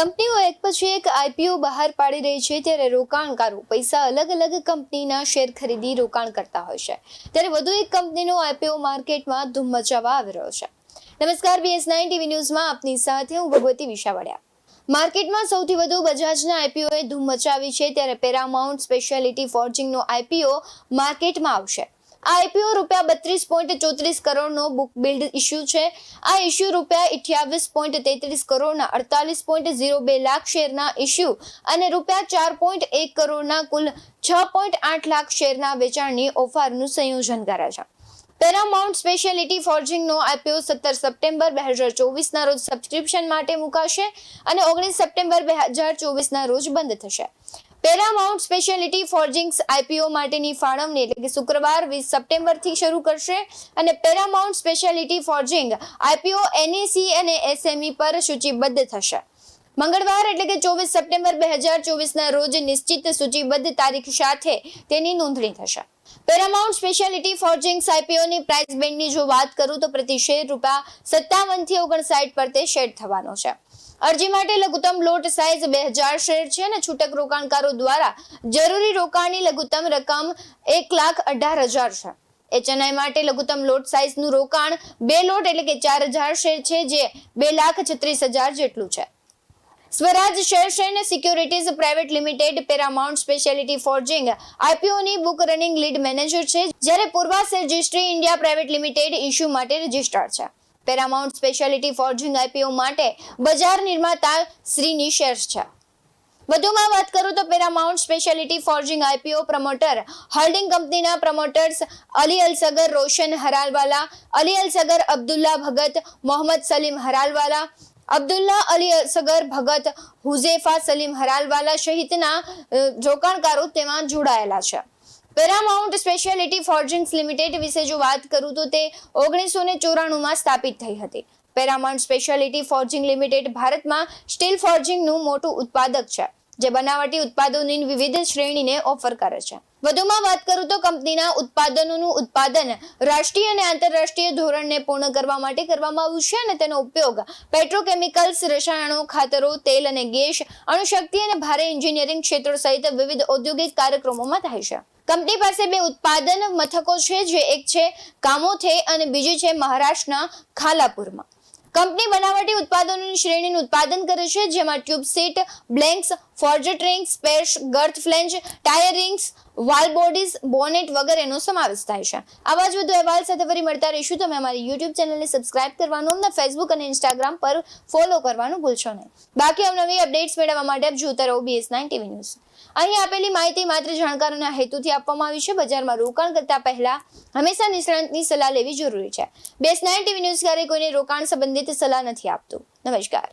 કંપનીઓ એક પછી એક આઈપીઓ બહાર પાડી રહી છે ત્યારે રોકાણકારો પૈસા અલગ અલગ કંપનીના શેર ખરીદી રોકાણ કરતા હોય છે ત્યારે વધુ એક કંપનીનો આઈપીઓ માર્કેટમાં ધૂમ મચાવવા આવી રહ્યો છે। નમસ્કાર, BS9 ટીવી ન્યૂઝમાં આપની સાથે હું ભગવતી વિશાવડિયા। માર્કેટમાં સૌથી વધુ બજાજના આઈપીઓએ ધૂમ મચાવી છે ત્યારે પેરામાઉન્ટ સ્પેશિયાલિટી ફોર્જિંગનો આઈપીઓ માર્કેટમાં આવશે। આ આઈપીઓ ₹32.34 કરોડનો બુક બિલ્ડ ઇશ્યુ છે। આ ઇશ્યુ ₹28.33 કરોડના 48.02 લાખ શેરના ઇશ્યુ અને ₹4.1 કરોડના કુલ 6.8 લાખ શેરના વેચાણની ઓફરનું સંયોજન કરે છે। પેરામાઉન્ટ સ્પેશિયાલિટી ફોર્જિંગનો આઈપીઓ 17 સપ્ટેમ્બર 2024ના રોજ સબસ્ક્રિપ્શન માટે મુકાશે અને 19 સપ્ટેમ્બર 2024ના રોજ બંધ થશે। પેરામાઉન્ટ સ્પેશિયાલિટી ફોર્જિંગ્સ આઈપીઓ માટેની ફાળવણી એટલે કે શુક્રવાર 20 સપ્ટેમ્બરથી શરૂ કરશે અને Paramount speciality forging IPO NSE અને SME પર સૂચિબદ્ધ થશે। મંગળવાર એટલે કે 24 સપ્ટેમ્બર 2024ના રોજ નિશ્ચિત સૂચિબદ્ધ તારીખ સાથે તેની નોંધણી થશે। પેરામાઉન્ટ સ્પેશિયાલિટી ફોર્જિંગ્સ આઈપીઓની પ્રાઇસ બેન્ડની જો વાત કરું તો પ્રતિ શેર ₹57 થી 59 પર તે શેર થવાનો છે। અરજી માટે લઘુત્તમ લોટ સાઇઝ 2000 શેર છે અને છૂટક રોકાણકારો દ્વારા જરૂરી રોકાણની લઘુત્તમ રકમ 1,18,000 છે। HNI માટે લઘુત્તમ લોટ સાઇઝનું રોકાણ 2 લોટ એટલે કે 4000 શેર છે જે 2,36,000 જેટલું છે। Swaraj shares and securities private limited Paramount speciality forging આઈપીઓની બુક રનિંગ લીડ મેનેજર છે જ્યારે Purva registry India private limited issue માટે રજિસ્ટર્ડ છે। પેરામાઉન્ટ સ્પેશિયાલિટી ફોર્જિંગ આઈપીઓ માટે બજાર નિર્માતા શ્રીની શેર્સ છે। વધુમાં વાત કરું તો Paramount speciality forging IPO promoter holding કંપનીના પ્રમોટર્સ અલી અલસગર રોશન હરાલવાલા, અલી અલસગર અબ્દુલ્લા ભગત, મોહમ્મદ સલીમ હરાલવાલા, અબ્દુલ્લા અલી અસગર ભગત, હુઝેફા સલીમ હરાલવાલા સહિતના રોકાણકારો તેમાં જોડાયેલા છે। પેરામાઉન્ટ સ્પેશિયાલિટી ફોર્જિંગ્સ લિમિટેડ વિશે જો વાત કરું તો તે 1994માં સ્થાપિત થઈ હતી। પેરામાઉન્ટ સ્પેશિયાલિટી ફોર્જિંગ લિમિટેડ ભારતમાં સ્ટીલ ફોર્જિંગનું મોટું ઉત્પાદક છે જે બનાવટી ઉત્પાદનોની વિવિધ શ્રેણીને ઓફર કરે છે। વધુમાં વાત કરું તો કંપનીના ઉત્પાદનોનું ઉત્પાદન રાષ્ટ્રીય અને આંતરરાષ્ટ્રીય ધોરણને પૂર્ણ કરવા માટે કરવામાં આવ્યું છે અને તેનો ઉપયોગ પેટ્રોકેમિકલ્સ, રસાયણો, ખાતરો, તેલ અને ગેસ, અણુશક્તિ અને ભારે એન્જિનિયરિંગ ક્ષેત્રો સહિત વિવિધ ઔદ્યોગિક કાર્યક્રમોમાં થાય છે। કંપની પાસે 2 ઉત્પાદન મથકો છે જે એક છે કામોથે અને બીજી છે મહારાષ્ટ્રના ખાલાપુરમાં। કંપની બનાવટી ઉત્પાદનોની શ્રેણીનું ઉત્પાદન કરે છે જેમાં tube sheet, blanks, forged rings, spares, girth flange, tyre rings, valve bodies, bonnet વગેરેનો સમાવેશ થાય છે। આવા જ વધુ અહેવાલ સાથે ફરી મળતા રહીશું। તમે અમારી YouTube ચેનલને સબસ્ક્રાઇબ કરવાનું અને Facebook અને Instagram પર ફોલો કરવાનું ભૂલશો નહીં। બાકી અવનવી અપડેટ્સ મેળવવા માટે આપ જોતા રહો BS9 ટીવી ન્યૂઝ। અહીં આપેલી માહિતી માત્ર જાણકારોના હેતુથી આપવામાં આવી છે। બજારમાં રોકાણ કરતા પહેલા હંમેશા નિષ્ણાતની સલાહ લેવી જરૂરી છે। BS9 ટીવી ન્યૂઝ ક્યારેય કોઈને રોકાણ સંબંધિત સલાહ નથી આપતું। નમસ્કાર।